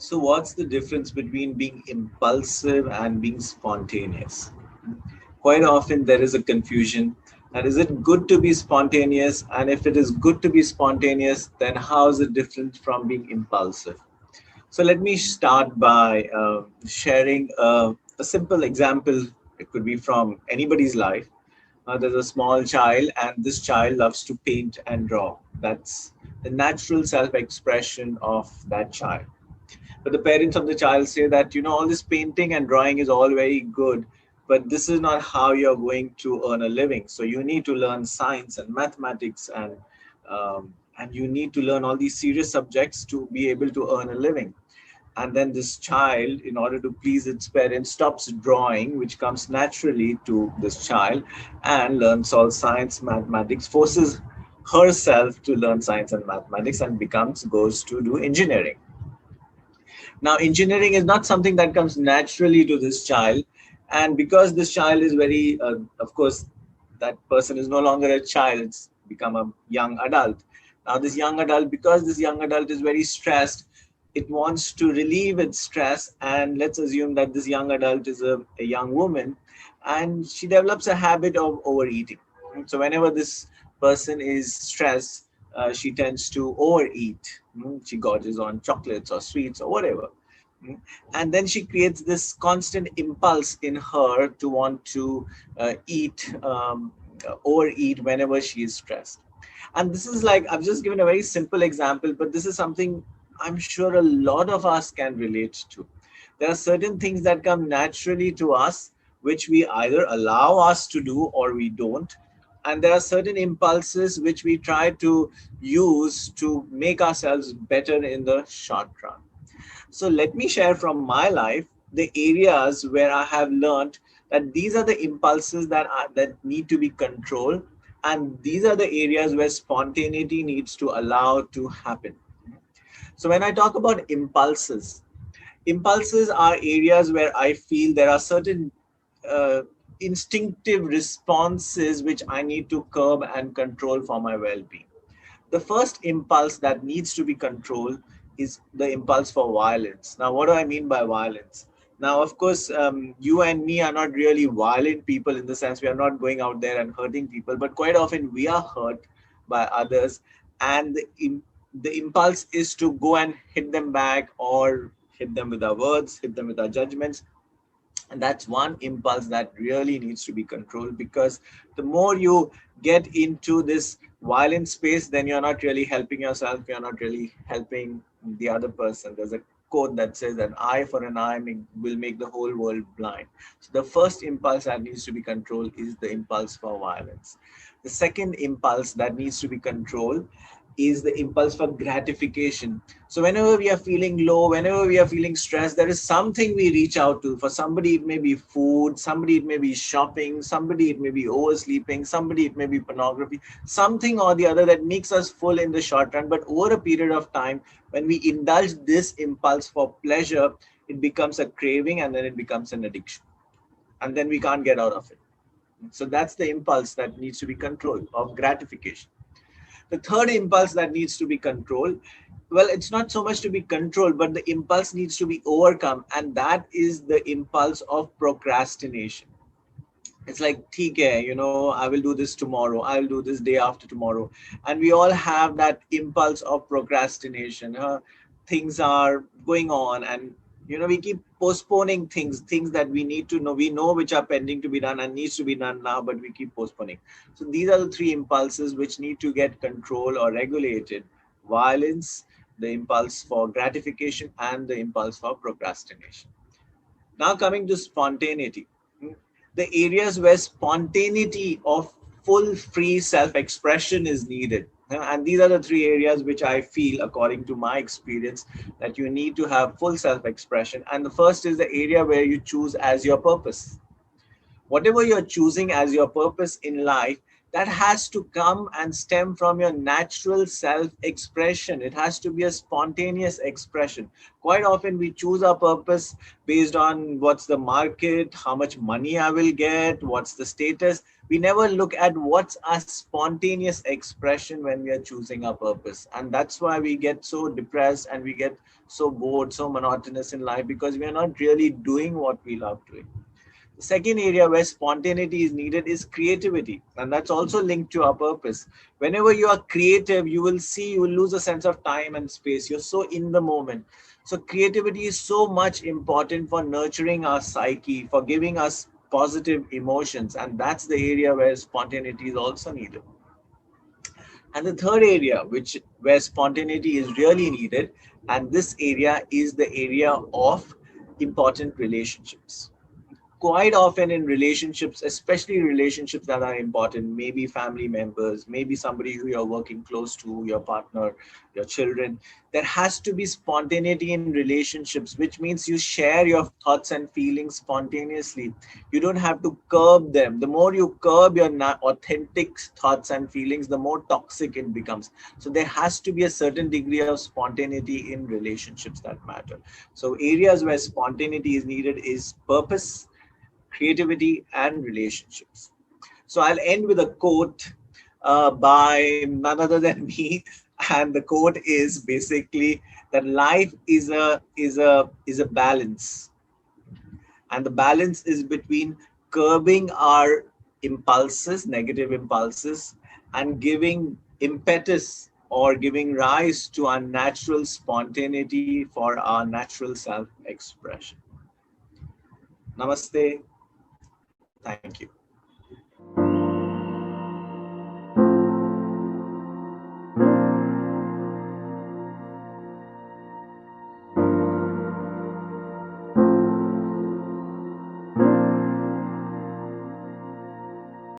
So what's the difference between being impulsive and being spontaneous? Quite often there is a confusion. And is it good to be spontaneous? And if it is good to be spontaneous, then how is it different from being impulsive? So let me start by sharing a simple example. It could be from anybody's life. There's a small child, and this child loves to paint and draw. That's the natural self expression of that child. But the parents of the child say that, all this painting and drawing is all very good, but this is not how you're going to earn a living. So you need to learn science and mathematics, and you need to learn all these serious subjects to be able to earn a living. And then this child, in order to please its parents, stops drawing, which comes naturally to this child, and learns all science, mathematics, forces herself to learn science and mathematics, and goes to do engineering. Now, engineering is not something that comes naturally to this child. And because this child is of course, that person is no longer a child, it's become a young adult. Now, this young adult, because this young adult is very stressed, it wants to relieve its stress. And let's assume that this young adult is a young woman, and she develops a habit of overeating. So whenever this person is stressed, she tends to overeat. She gorges on chocolates or sweets or whatever. Mm. And then she creates this constant impulse in her to want to overeat whenever she is stressed. And this is like, I've just given a very simple example, but this is something I'm sure a lot of us can relate to. There are certain things that come naturally to us, which we either allow us to do or we don't. And there are certain impulses which we try to use to make ourselves better in the short run. So let me share from my life the areas where I have learned that these are the impulses that need to be controlled, and these are the areas where spontaneity needs to allow to happen. So when I talk about impulses are areas where I feel there are certain uh, instinctive responses which I need to curb and control for my well-being. The first impulse that needs to be controlled is the impulse for violence. Now, what do I mean by violence? Now, of course, you and me are not really violent people, in the sense we are not going out there and hurting people, but quite often we are hurt by others, and the impulse is to go and hit them back, or hit them with our words, hit them with our judgments. And that's one impulse that really needs to be controlled, because the more you get into this violent space, then you're not really helping yourself, you're not really helping the other person. There's a quote that says that eye for an eye will make the whole world blind. So the first impulse that needs to be controlled is the impulse for violence. The second impulse that needs to be controlled is the impulse for gratification. So whenever we are feeling low, whenever we are feeling stressed, there is something we reach out to. For somebody, it may be food, somebody, it may be shopping, somebody, it may be oversleeping, somebody, it may be pornography, something or the other that makes us full in the short run. But over a period of time, when we indulge this impulse for pleasure, it becomes a craving, and then it becomes an addiction. And then we can't get out of it. So that's the impulse that needs to be controlled, of gratification. The third impulse that needs to be controlled, well, it's not so much to be controlled, but the impulse needs to be overcome. And that is the impulse of procrastination. It's like, TK, I will do this tomorrow, I'll do this day after tomorrow. And we all have that impulse of procrastination. Things are going on, and we keep postponing things that we know which are pending to be done and needs to be done now, but we keep postponing. So these are the three impulses which need to get controlled or regulated: violence, the impulse for gratification, and the impulse for procrastination. Now, coming to spontaneity, the areas where spontaneity of full free self-expression is needed. And these are the three areas which I feel, according to my experience, that you need to have full self-expression. And the first is the area where you choose as your purpose. Whatever you're choosing as your purpose in life, that has to come and stem from your natural self expression. It has to be a spontaneous expression. Quite often, we choose our purpose based on what's the market, how much money I will get, what's the status. We never look at what's our spontaneous expression when we are choosing our purpose. And that's why we get so depressed and we get so bored, so monotonous in life, because we are not really doing what we love doing. The second area where spontaneity is needed is creativity, and that's also linked to our purpose. Whenever you are creative, you will see you will lose a sense of time and space. You're so in the moment. So, creativity is so much important for nurturing our psyche, for giving us positive emotions, and that's the area where spontaneity is also needed. And the third area, which where spontaneity is really needed, and this area is the area of important relationships. Quite often in relationships, especially relationships that are important, maybe family members, maybe somebody who you're working close to, your partner, your children, there has to be spontaneity in relationships, which means you share your thoughts and feelings spontaneously. You don't have to curb them. The more you curb your authentic thoughts and feelings, the more toxic it becomes. So there has to be a certain degree of spontaneity in relationships that matter. So areas where spontaneity is needed is purpose, creativity, and relationships. So I'll end with a quote by none other than me, and the quote is basically that life is a balance, and the balance is between curbing our impulses, negative impulses, and giving impetus or giving rise to our natural spontaneity for our natural self expression. Namaste. Thank you.